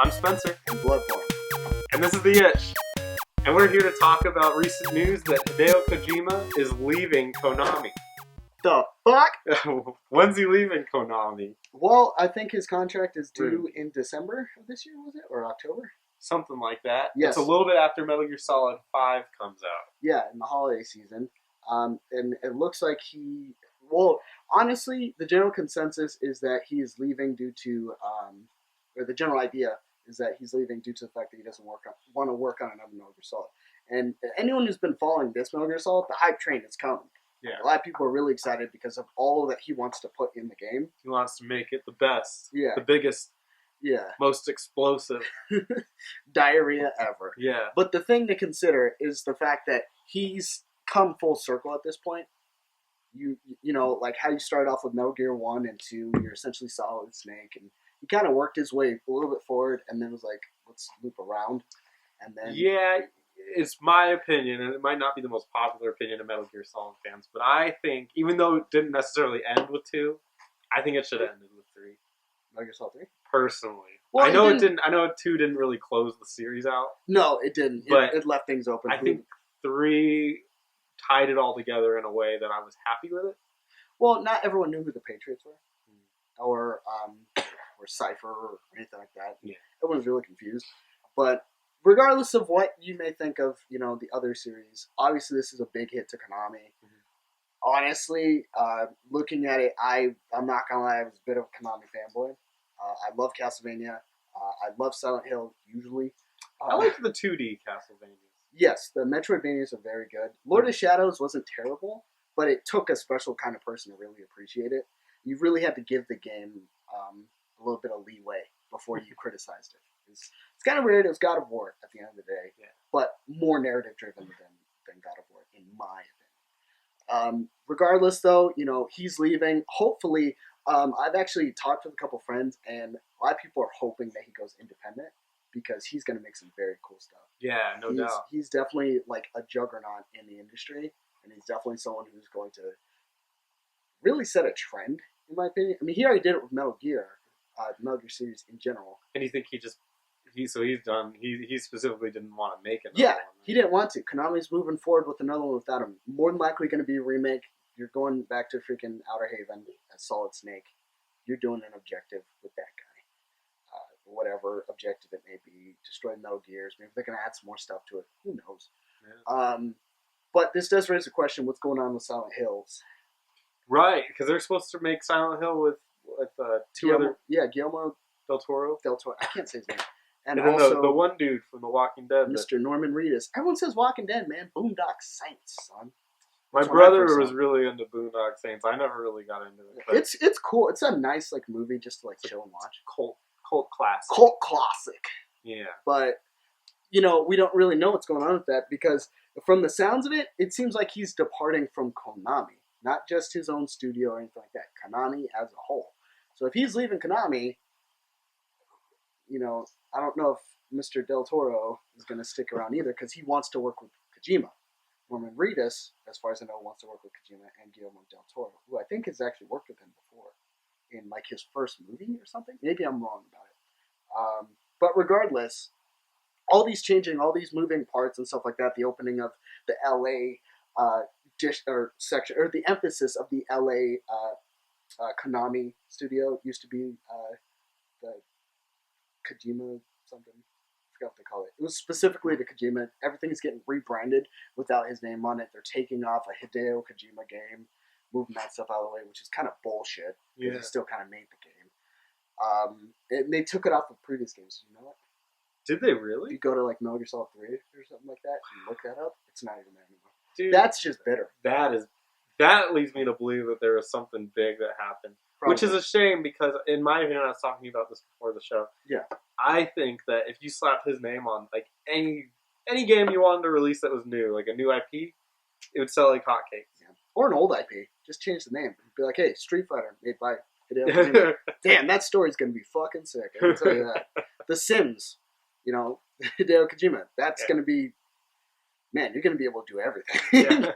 I'm Spencer, and Bloodborne. and this is The Itch. And we're here to talk about recent news that Hideo Kojima is leaving Konami. The fuck? When's he leaving Konami? Well, I think his contract is due in December of this year, was it? Or October? Something like that. Yes. It's a little bit after Metal Gear Solid 5 comes out. Yeah, in the holiday season. And it looks like well, honestly, the general consensus is that he is leaving due to, or the general idea is that he's leaving due to the fact that he doesn't want to work on another Metal Gear Solid. And anyone who's been following this Metal Gear Solid, the hype train is coming. Yeah. A lot of people are really excited because of all that he wants to put in the game. He wants to make it the best. Yeah. The biggest. Yeah. Most explosive. Diarrhea ever. Yeah. But the thing to consider is the fact that he's come full circle at this point. You know, like how you started off with Metal Gear 1 and 2, you're essentially Solid Snake, and he kind of worked his way a little bit forward and then was like, let's loop around. And then... Yeah, it's my opinion, and it might not be the most popular opinion of Metal Gear Solid fans, but I think, even though it didn't necessarily end with 2, I think it should have ended with 3. Metal Gear Solid 3? Personally. Well, I know it didn't. I know 2 didn't really close the series out. No, it didn't. But it left things open. I think 3 tied it all together in a way that I was happy with it. Well, not everyone knew who the Patriots were, or Cypher or anything like that. Yeah. Everyone was really confused. But regardless of what you may think of, the other series, obviously this is a big hit to Konami. Mm-hmm. Honestly, looking at it, I'm not gonna lie, I was a bit of a Konami fanboy. I love Castlevania. I love Silent Hill usually. I like the 2D Castlevania. Yes, the Metroidvanias are very good. Lord of Shadows wasn't terrible, but it took a special kind of person to really appreciate it. You really had to give the game a little bit of leeway before you criticized it. It's kind of weird. It was God of War at the end of the day, but more narrative driven than God of War, in my opinion. Regardless, though, he's leaving. Hopefully, I've actually talked with a couple friends, and a lot of people are hoping that he goes independent, because he's going to make some very cool stuff. Yeah, no doubt. He's definitely like a juggernaut in the industry, and he's definitely someone who's going to really set a trend, in my opinion. I mean, he already did it with Metal Gear, the Metal Gear series in general. And you think he's done. He specifically didn't want to make it. Yeah, he didn't want to. Konami's moving forward with another one without him. More than likely going to be a remake. You're going back to freaking Outer Haven as Solid Snake. You're doing an objective with that guy. Whatever objective it may be, destroy Metal Gears. Maybe they're going to add some more stuff to it. Who knows? Yeah. But this does raise the question: what's going on with Silent Hills? Right, because they're supposed to make Silent Hill with other. Yeah, Guillermo del Toro. I can't say his name. And also the one dude from The Walking Dead, Mr. Norman Reedus. Everyone says Walking Dead, man. Boondock Saints, son. My brother was really into Boondock Saints. I never really got into it. It's cool. It's a nice movie just to chill and watch. Cult classic. Cult classic. Yeah. But, we don't really know what's going on with that, because from the sounds of it, it seems like he's departing from Konami. Not just his own studio or anything like that. Konami as a whole. So if he's leaving Konami, I don't know if Mr. Del Toro is going to stick around either, because he wants to work with Kojima. Norman Reedus, as far as I know, wants to work with Kojima and Guillermo del Toro, who I think has actually worked with him before in his first movie or something. Maybe I'm wrong about it. But regardless, all these moving parts and stuff like that, the opening of the LA section, or the emphasis of the LA Konami studio used to be the Kojima something. I forgot what they call it. It was specifically to Kojima. Everything's getting rebranded without his name on it. They're taking off a Hideo Kojima game, moving that stuff out of the way, which is kind of bullshit. Yeah. He still kind of made the game. They took it off of previous games. Did you know that? Did they really? If you go to Metal Gear Solid 3 or something like that, and look that up, it's not even there anymore. Dude, that's just bitter. That leads me to believe that there was something big that happened. Probably. Which is a shame, because in my opinion, I was talking about this before the show. Yeah. I think that if you slap his name on any game you wanted to release that was new, like a new IP, it would sell like hotcakes. Yeah. Or an old IP. Just change the name. Be like, hey, Street Fighter made by Hideo Kojima. Damn, that story's gonna be fucking sick. I can tell you that. The Sims, Hideo Kojima. That's gonna be, man, you're gonna be able to do everything. Yeah.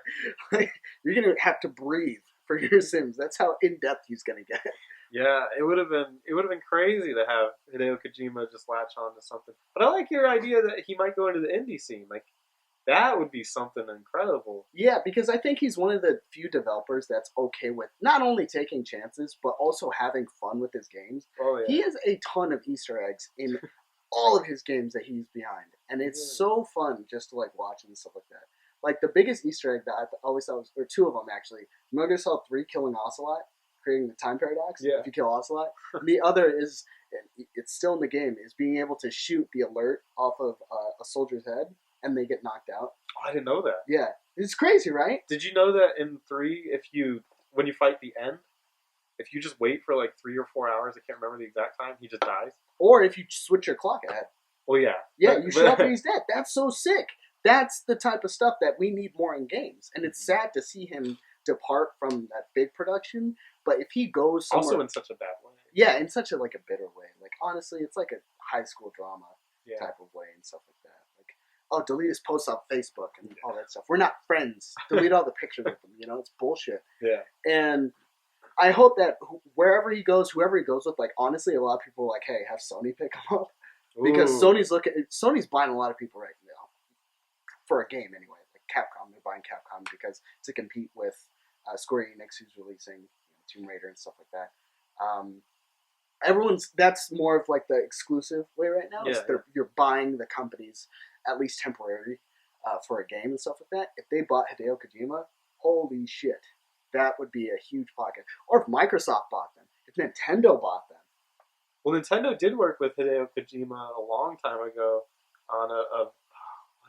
You're gonna have to breathe for your Sims. That's how in depth he's gonna get. Yeah, it would have been crazy to have Hideo Kojima just latch on to something. But I like your idea that he might go into the indie scene. Like that would be something incredible. Yeah, because I think he's one of the few developers that's okay with not only taking chances but also having fun with his games. Oh yeah. He has a ton of Easter eggs in all of his games that he's behind, and it's so fun just to like watch and stuff like that. Like the biggest Easter egg that I always thought was, or two of them actually, Metal Gear Solid 3 killing Ocelot, creating the time paradox. Yeah. If you kill Ocelot, the other is it's still in the game is being able to shoot the alert off of a soldier's head and they get knocked out. Oh, I didn't know that. Yeah, it's crazy, right? Did you know that in 3, when you fight the end, if you just wait for like 3 or 4 hours, I can't remember the exact time, he just dies. Or if you switch your clock ahead. Well, yeah. Yeah, you show up and he's dead. That's so sick. That's the type of stuff that we need more in games. And it's sad to see him depart from that big production. But if he goes somewhere... Also in such a bad way. Yeah, in such a like a bitter way. Like, honestly, it's like a high school drama type of way and stuff like that. Like, oh, delete his posts on Facebook and all that stuff. We're not friends. Delete all the pictures of them. You know, it's bullshit. Yeah. And I hope that wherever he goes, whoever he goes with, like, honestly, a lot of people are like, hey, have Sony pick him up. Because Sony's buying a lot of people right now. For a game, anyway. Like Capcom, they're buying Capcom because to compete with Square Enix, who's releasing Tomb Raider and stuff like that. That's more of like the exclusive way right now. Yeah. You're buying the companies, at least temporarily, for a game and stuff like that. If they bought Hideo Kojima, holy shit. That would be a huge pocket. Or if Microsoft bought them. If Nintendo bought them. Well, Nintendo did work with Hideo Kojima a long time ago on what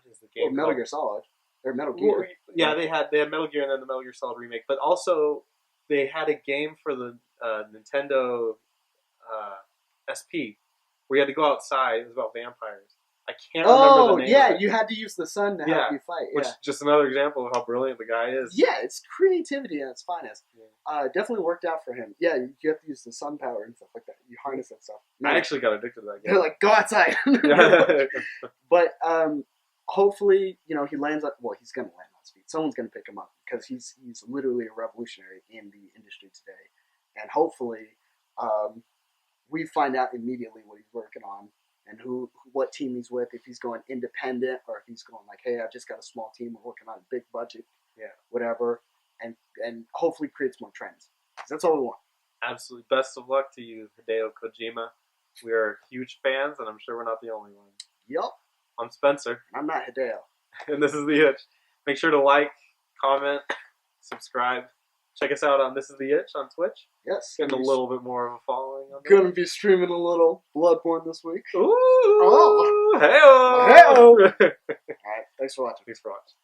is the game? Metal Gear Solid. Or Metal Gear. Well, yeah, they had Metal Gear and then the Metal Gear Solid remake, but also they had a game for the Nintendo SP where you had to go outside. It was about vampires. I can't remember the name. Yeah, you had to use the sun to help you fight. Which is just another example of how brilliant the guy is. Yeah, it's creativity at its finest. Yeah. Definitely worked out for him. Yeah, you have to use the sun power and stuff like that. You harness that stuff. I actually got addicted to that game. They're like, go outside. But hopefully, he lands on. Well, he's gonna land on his feet. Someone's gonna pick him up because he's literally a revolutionary in the industry today. And hopefully, we find out immediately what he's working on. And what team he's with, if he's going independent or if he's going like, hey, I've just got a small team, we're working on a big budget, whatever, and hopefully creates more trends. That's all we want. Absolutely. Best of luck to you, Hideo Kojima. We are huge fans, and I'm sure we're not the only ones. Yup. I'm Spencer. I'm not Hideo. And this is The Itch. Make sure to like, comment, subscribe. Check us out on This Is The Itch on Twitch. Yes. Getting a little bit more of a following on that. Gonna be streaming a little Bloodborne this week. Ooh! Hey-o! Hey-o! Alright, thanks for watching. Thanks for watching.